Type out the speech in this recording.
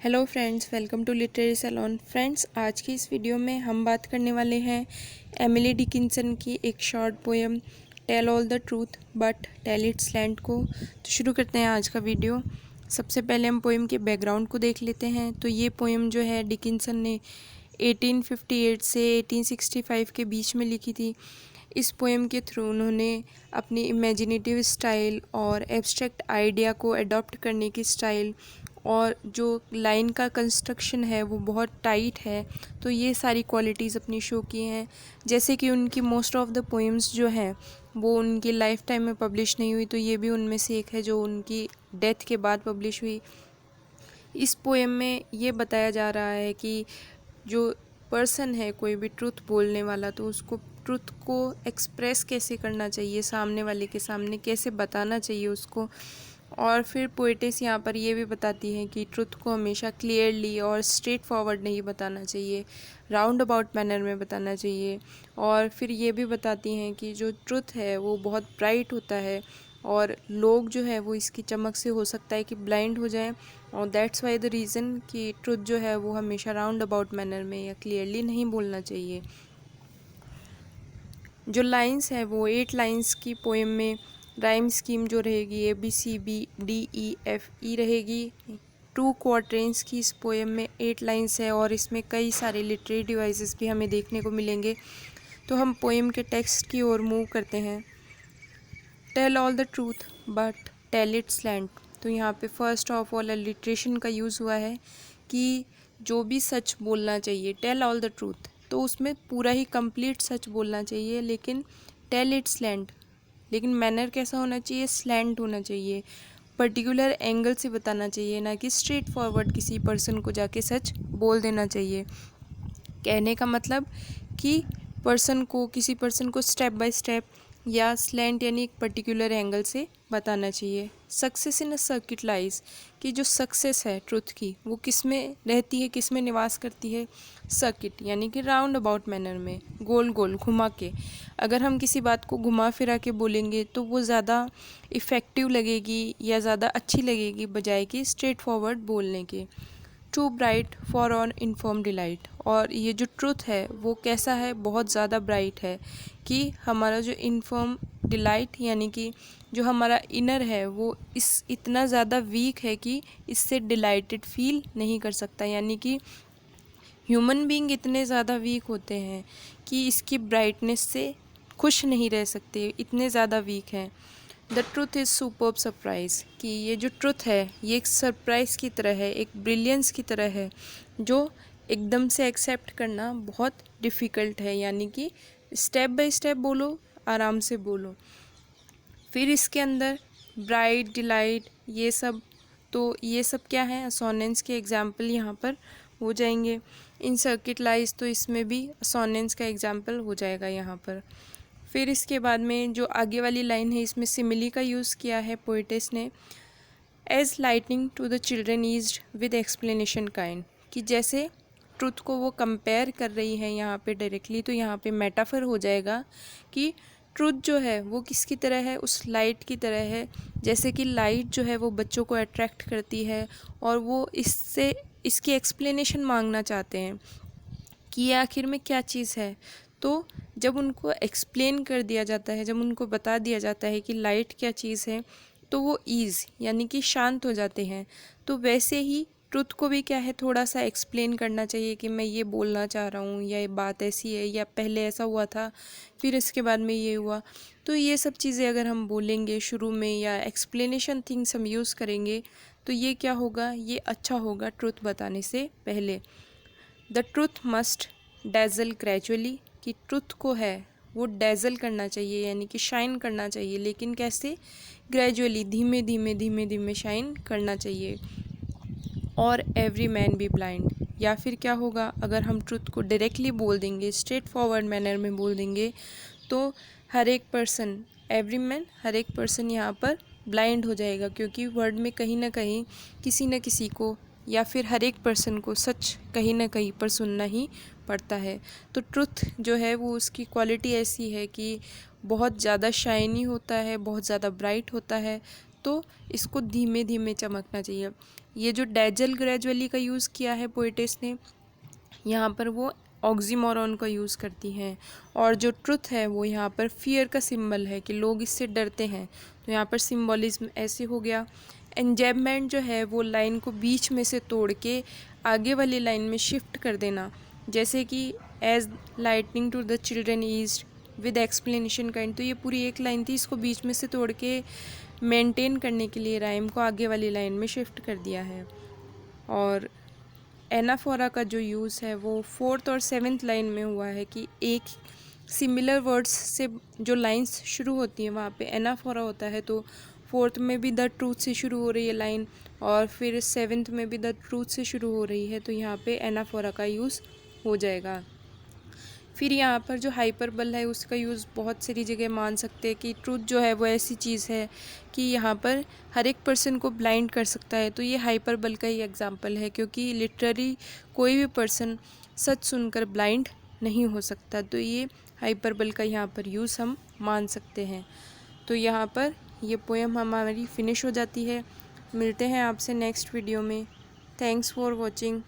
Hello friends, welcome to literary salon. Friends, आज की इस वीडियो में हम बात करने वाले हैं एमिली डिकिंसन की एक short poem tell all the truth but tell it slant को। तो शुरू करते हैं आज का वीडियो। सबसे पहले हम पोएम के बैकग्राउंड को देख लेते हैं। तो ये पोएम जो है डिकिंसन ने 1858 से 1865 के बीच में लिखी थी। इस पोएम के थ्रू उन्होंने अपनी इमेजिनेटिव स्टाइल और एब्स्ट्रैक्ट आइडिया को अडॉप्ट करने की स्टाइल और जो लाइन का कंस्ट्रक्शन है वो बहुत टाइट है, तो ये सारी क्वालिटीज़ अपनी शो की हैं। जैसे कि उनकी मोस्ट ऑफ द पोएम्स जो हैं वो उनकी लाइफ टाइम में पब्लिश नहीं हुई, तो ये भी उनमें से एक है जो उनकी डेथ के बाद पब्लिश हुई। इस पोएम में ये बताया जा रहा है कि जो पर्सन है, कोई भी ट्रुथ बोलने वाला, तो उसको ट्रुथ को एक्सप्रेस कैसे करना चाहिए, सामने वाले के सामने कैसे बताना चाहिए उसको। और फिर पोएटेस यहाँ पर ये भी बताती हैं कि ट्रुथ को हमेशा क्लियरली और स्ट्रेट फॉरवर्ड नहीं बताना चाहिए, राउंड अबाउट मैनर में बताना चाहिए। और फिर ये भी बताती हैं कि जो ट्रुथ है वो बहुत ब्राइट होता है और लोग जो है वो इसकी चमक से हो सकता है कि ब्लाइंड हो जाएं, और दैट्स वाई द रीज़न कि ट्रुथ जो है वो हमेशा राउंड अबाउट मैनर में या क्लियरली नहीं बोलना चाहिए। जो लाइंस है वो 8 लाइंस की पोएम में राइम स्कीम जो रहेगी ABCBDEFE रहेगी। 2 क्वार्टरेंस की इस पोएम में 8 लाइंस है और इसमें कई सारे लिटरेरी डिवाइसेस भी हमें देखने को मिलेंगे। तो हम पोएम के टेक्स्ट की ओर मूव करते हैं। Tell all the truth but tell it slant. तो यहाँ पे फर्स्ट ऑफ ऑल अलिट्रेशन का यूज़ हुआ है कि जो भी सच बोलना चाहिए, टेल ऑल द ट्रूथ, तो उसमें पूरा ही कंप्लीट सच बोलना चाहिए, लेकिन टेल इट स्लैंट, लेकिन मैनर कैसा होना चाहिए, स्लैंट होना चाहिए, पर्टिकुलर एंगल से बताना चाहिए, ना कि स्ट्रेट फॉरवर्ड किसी पर्सन को जाके सच बोल देना चाहिए। कहने का मतलब कि किसी पर्सन को स्टेप बाय स्टेप या स्लैंट यानी एक पर्टिकुलर एंगल से बताना चाहिए। Success in a circuit lies, कि जो सक्सेस है ट्रुथ की वो किस में रहती है, किस में निवास करती है, सर्किट यानी कि राउंड अबाउट मैनर में, गोल गोल घुमा के। अगर हम किसी बात को घुमा फिरा के बोलेंगे तो वो ज़्यादा इफ़ेक्टिव लगेगी या ज़्यादा अच्छी लगेगी बजाय कि स्ट्रेट फॉरवर्ड बोलने के। Too bright for our infirm delight, और ये जो ट्रुथ है वो कैसा है, बहुत ज़्यादा ब्राइट है कि हमारा जो इन्फॉर्म डिलाइट यानी कि जो हमारा इनर है वो इतना ज़्यादा वीक है कि इससे डिलाइटेड फील नहीं कर सकता। यानी कि ह्यूमन बीइंग इतने ज़्यादा वीक होते हैं कि इसकी ब्राइटनेस से खुश नहीं रह सकते, इतने ज़्यादा वीक हैं। The truth is superb surprise, कि ये जो ट्रुथ है ये एक सरप्राइज़ की तरह है, एक ब्रिलियंस की तरह है जो एकदम से एक्सेप्ट करना बहुत डिफ़िकल्ट है। यानी कि स्टेप बाय स्टेप बोलो, आराम से बोलो। फिर इसके अंदर ब्राइट, डिलाइट, ये सब, तो ये सब क्या है, असोनेंस के एग्जाम्पल यहाँ पर हो जाएंगे। इन सर्किट लाइज, तो इसमें भी असोनेंस का एग्जाम्पल हो जाएगा यहाँ पर। फिर इसके बाद में जो आगे वाली लाइन है इसमें सिमिली का यूज़ किया है पोएटेस ने। As lightning to the children eased with explanation kind, कि जैसे ट्रुथ को वो कंपेयर कर रही है यहाँ पे डायरेक्टली, तो यहाँ पे मेटाफर हो जाएगा कि ट्रुथ जो है वो किसकी तरह है, उस लाइट की तरह है। जैसे कि लाइट जो है वो बच्चों को अट्रैक्ट करती है और वो इसकी एक्सप्लेनेशन मांगना चाहते हैं कि ये आखिर में क्या चीज़ है। तो जब उनको एक्सप्लेन कर दिया जाता है, जब उनको बता दिया जाता है कि लाइट क्या चीज़ है, तो वो ईज़ यानी कि शांत हो जाते हैं। तो वैसे ही ट्रुथ को भी क्या है, थोड़ा सा एक्सप्लेन करना चाहिए कि मैं ये बोलना चाह रहा हूँ, या ये बात ऐसी है, या पहले ऐसा हुआ था फिर इसके बाद में ये हुआ। तो ये सब चीज़ें अगर हम बोलेंगे शुरू में या एक्सप्लेनेशन थिंग्स हम यूज़ करेंगे तो ये क्या होगा, ये अच्छा होगा ट्रुथ बताने से पहले। द ट्रुथ मस्ट डैज़ल ग्रेजुअली, कि ट्रुथ को है वो डैज़ल करना चाहिए यानी कि शाइन करना चाहिए, लेकिन कैसे, ग्रेजुअली, धीमे धीमे धीमे धीमे शाइन करना चाहिए। और एवरी मैन बी ब्लाइंड, या फिर क्या होगा, अगर हम ट्रुथ को डायरेक्टली बोल देंगे, स्ट्रेट फॉरवर्ड मैनर में बोल देंगे, तो हर एक पर्सन, एवरी मैन, हर एक पर्सन यहाँ पर ब्लाइंड हो जाएगा, क्योंकि वर्ड में कहीं ना कहीं किसी न किसी को या फिर हर एक पर्सन को सच कहीं ना कहीं पर सुनना ही पड़ता है। तो ट्रुथ जो है वो उसकी क्वालिटी ऐसी है कि बहुत ज़्यादा शाइनी होता है, बहुत ज़्यादा ब्राइट होता है। तो इसको धीमे धीमे चमकना चाहिए। ये जो डैजल ग्रेजुअली का यूज़ किया है पोइटेस ने, यहाँ पर वो ऑक्सीमोरॉन का यूज़ करती हैं। और जो ट्रुथ है वो यहाँ पर फियर का सिंबल है कि लोग इससे डरते हैं, तो यहाँ पर सिंबॉलिज्म ऐसे हो गया। एंजैबमेंट जो है वो लाइन को बीच में से तोड़ के आगे वाली लाइन में शिफ्ट कर देना, जैसे कि as lightning to the children ease with explanation kind. तो ये पूरी एक लाइन थी, इसको बीच में से तोड़ के मेंटेन करने के लिए राइम को आगे वाली लाइन में शिफ्ट कर दिया है। और एनाफोरा का जो यूज़ है वो 4th और 7th लाइन में हुआ है कि एक सिमिलर वर्ड्स से जो लाइंस शुरू होती हैं वहाँ पे एनाफोरा होता है। तो 4th में भी द ट्रूथ से शुरू हो रही है लाइन, और फिर 7th में भी द ट्रूथ से शुरू हो रही है, तो यहाँ पे एनाफोरा का यूज़ हो जाएगा। फिर यहाँ पर जो हाइपरबल है उसका यूज़ बहुत सारी जगह मान सकते हैं कि ट्रूथ जो है वो ऐसी चीज़ है कि यहाँ पर हर एक पर्सन को ब्लाइंड कर सकता है। तो ये हाइपरबल का ही एग्जांपल है, क्योंकि लिटरली कोई भी पर्सन सच सुनकर ब्लाइंड नहीं हो सकता। तो ये हाइपरबल का यहाँ पर यूज़ हम मान सकते हैं। तो यहाँ पर ये पोएम हमारी फिनिश हो जाती है। मिलते हैं आपसे नेक्स्ट वीडियो में। Thanks for watching.